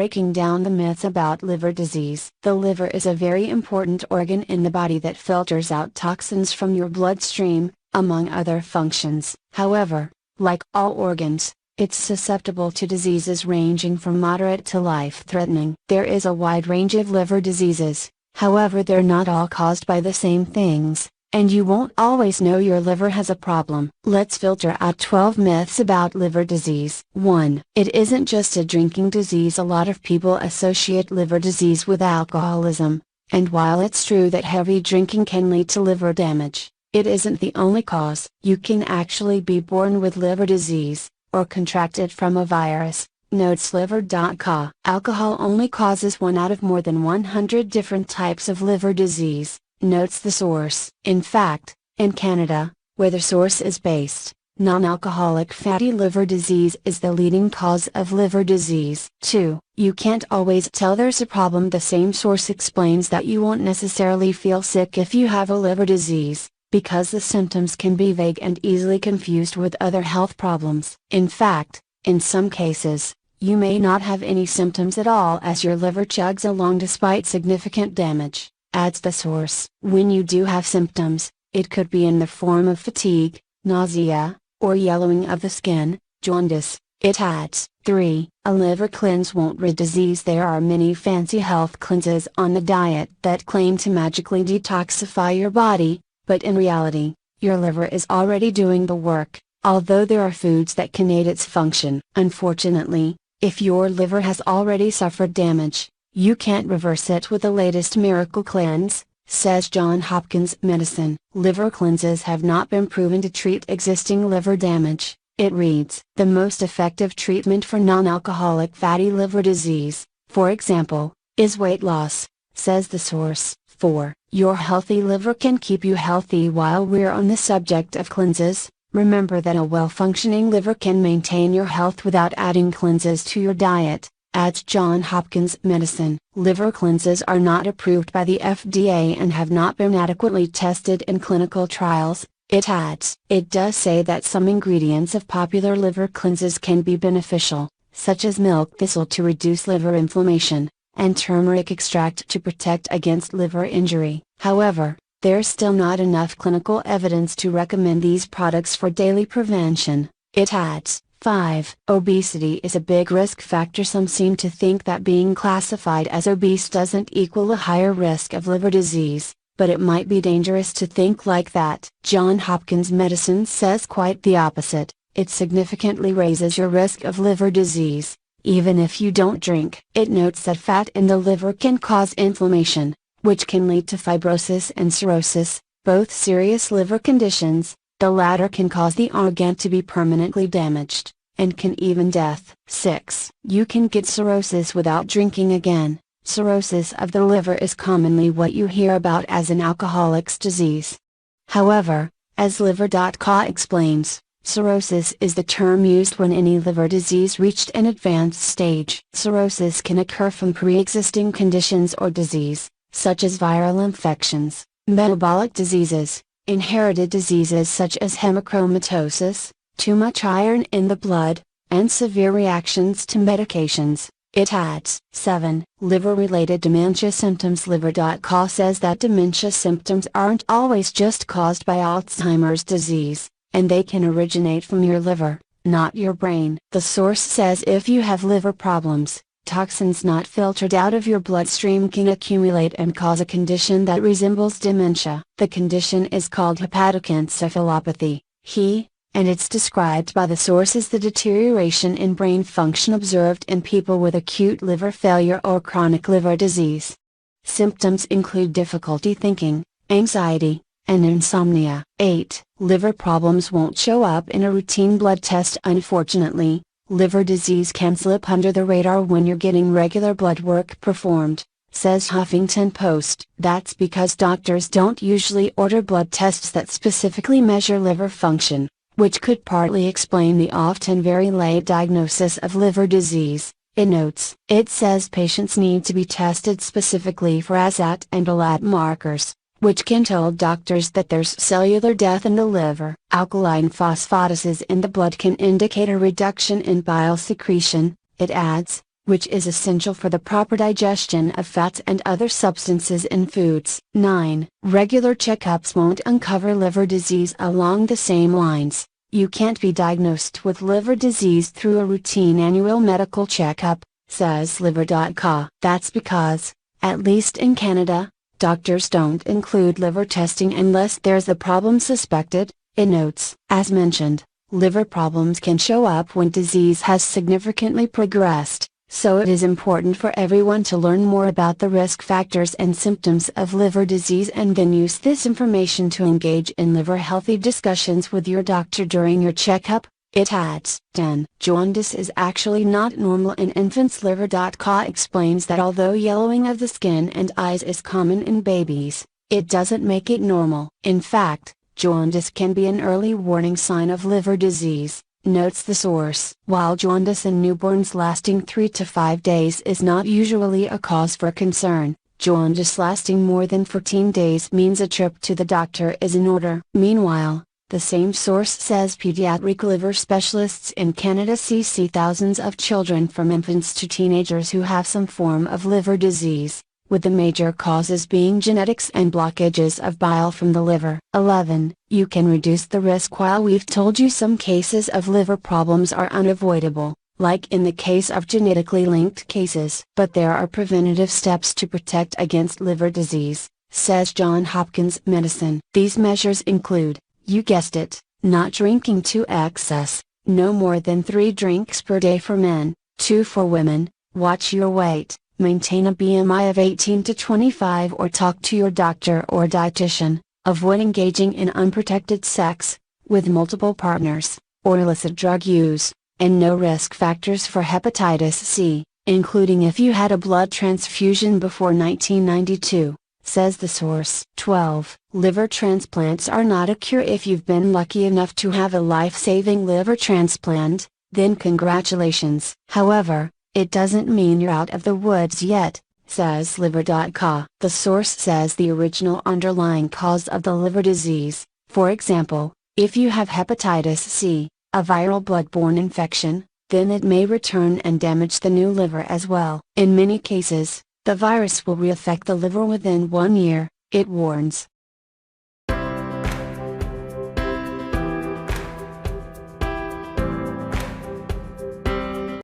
breaking down the myths about liver disease. The liver is a very important organ in the body that filters out toxins from your bloodstream, among other functions. However, like all organs, it's susceptible to diseases ranging from moderate to life-threatening. There is a wide range of liver diseases, however they're not all caused by the same things, and you won't always know your liver has a problem. Let's filter out 12 myths about liver disease. 1. It isn't just a drinking disease. A lot of people associate liver disease with alcoholism, and while it's true that heavy drinking can lead to liver damage, it isn't the only cause. You can actually be born with liver disease, or contract it from a virus, notes liver.ca. Alcohol only causes one out of more than 100 different types of liver disease, notes the source. In fact, in Canada, where the source is based, non-alcoholic fatty liver disease is the leading cause of liver disease. 2. You can't always tell there's a problem. The same source explains that you won't necessarily feel sick if you have a liver disease, because the symptoms can be vague and easily confused with other health problems. In fact, in some cases, you may not have any symptoms at all as your liver chugs along despite significant damage, adds the source. When you do have symptoms, it could be in the form of fatigue, nausea, or yellowing of the skin, jaundice, it adds. 3. A liver cleanse won't rid disease. There are many fancy health cleanses on the diet that claim to magically detoxify your body, but in reality, your liver is already doing the work, although there are foods that can aid its function. Unfortunately, if your liver has already suffered damage, you can't reverse it with the latest miracle cleanse, says Johns Hopkins Medicine. Liver cleanses have not been proven to treat existing liver damage, it reads. The most effective treatment for non-alcoholic fatty liver disease, for example, is weight loss, says the source. 4. Your healthy liver can keep you healthy. While we're on the subject of cleanses, remember that a well-functioning liver can maintain your health without adding cleanses to your diet, adds Johns Hopkins Medicine. Liver cleanses are not approved by the FDA and have not been adequately tested in clinical trials, it adds. It does say that some ingredients of popular liver cleanses can be beneficial, such as milk thistle to reduce liver inflammation, and turmeric extract to protect against liver injury. However, there's still not enough clinical evidence to recommend these products for daily prevention, it adds. 5. Obesity is a big risk factor. Some seem to think that being classified as obese doesn't equal a higher risk of liver disease, but it might be dangerous to think like that. Johns Hopkins Medicine says quite the opposite. It significantly raises your risk of liver disease, even if you don't drink. It notes that fat in the liver can cause inflammation, which can lead to fibrosis and cirrhosis, both serious liver conditions. The latter can cause the organ to be permanently damaged, and can even death. 6. You can get cirrhosis without drinking again. Cirrhosis of the liver is commonly what you hear about as an alcoholic's disease. However, as liver.ca explains, cirrhosis is the term used when any liver disease reached an advanced stage. Cirrhosis can occur from pre-existing conditions or disease, such as viral infections, metabolic diseases, inherited diseases such as hemochromatosis, too much iron in the blood, and severe reactions to medications, it adds. 7. Liver-related dementia symptoms. Liver.ca says that dementia symptoms aren't always just caused by Alzheimer's disease, and they can originate from your liver, not your brain. The source says if you have liver problems, toxins not filtered out of your bloodstream can accumulate and cause a condition that resembles dementia. The condition is called hepatoencephalopathy, and it's described by the source as the deterioration in brain function observed in people with acute liver failure or chronic liver disease. Symptoms include difficulty thinking, anxiety, and insomnia. 8. Liver problems won't show up in a routine blood test. Unfortunately, liver disease can slip under the radar when you're getting regular blood work performed, says Huffington Post. That's because doctors don't usually order blood tests that specifically measure liver function, which could partly explain the often very late diagnosis of liver disease, it notes. It says patients need to be tested specifically for ASAT and ALAT markers, which can tell doctors that there's cellular death in the liver. Alkaline phosphatases in the blood can indicate a reduction in bile secretion, it adds, which is essential for the proper digestion of fats and other substances in foods. 9. Regular checkups won't uncover liver disease. Along the same lines, you can't be diagnosed with liver disease through a routine annual medical checkup, says liver.ca. That's because, at least in Canada, doctors don't include liver testing unless there's a problem suspected, it notes. As mentioned, liver problems can show up when disease has significantly progressed, so it is important for everyone to learn more about the risk factors and symptoms of liver disease and then use this information to engage in liver healthy discussions with your doctor during your checkup. It adds. 10. Jaundice is actually not normal in infants. Liver.ca explains that although yellowing of the skin and eyes is common in babies, it doesn't make it normal. In fact, jaundice can be an early warning sign of liver disease, notes the source. While jaundice in newborns lasting 3 to 5 days is not usually a cause for concern, jaundice lasting more than 14 days means a trip to the doctor is in order. Meanwhile, the same source says pediatric liver specialists in Canada see thousands of children from infants to teenagers who have some form of liver disease, with the major causes being genetics and blockages of bile from the liver. 11. You can reduce the risk. While we've told you some cases of liver problems are unavoidable, like in the case of genetically linked cases, but there are preventative steps to protect against liver disease, says Johns Hopkins Medicine. These measures include, you guessed it, not drinking to excess, no more than 3 drinks per day for men, 2 for women, watch your weight, maintain a BMI of 18 to 25 or talk to your doctor or dietitian, avoid engaging in unprotected sex, with multiple partners, or illicit drug use, and no risk factors for hepatitis C, including if you had a blood transfusion before 1992. Says the source. 12. Liver transplants are not a cure. If you've been lucky enough to have a life-saving liver transplant, then congratulations. However, it doesn't mean you're out of the woods yet, says liver.ca. The source says the original underlying cause of the liver disease, for example, if you have hepatitis C, a viral blood-borne infection, then it may return and damage the new liver as well. In many cases, the virus will reaffect the liver within 1 year, it warns.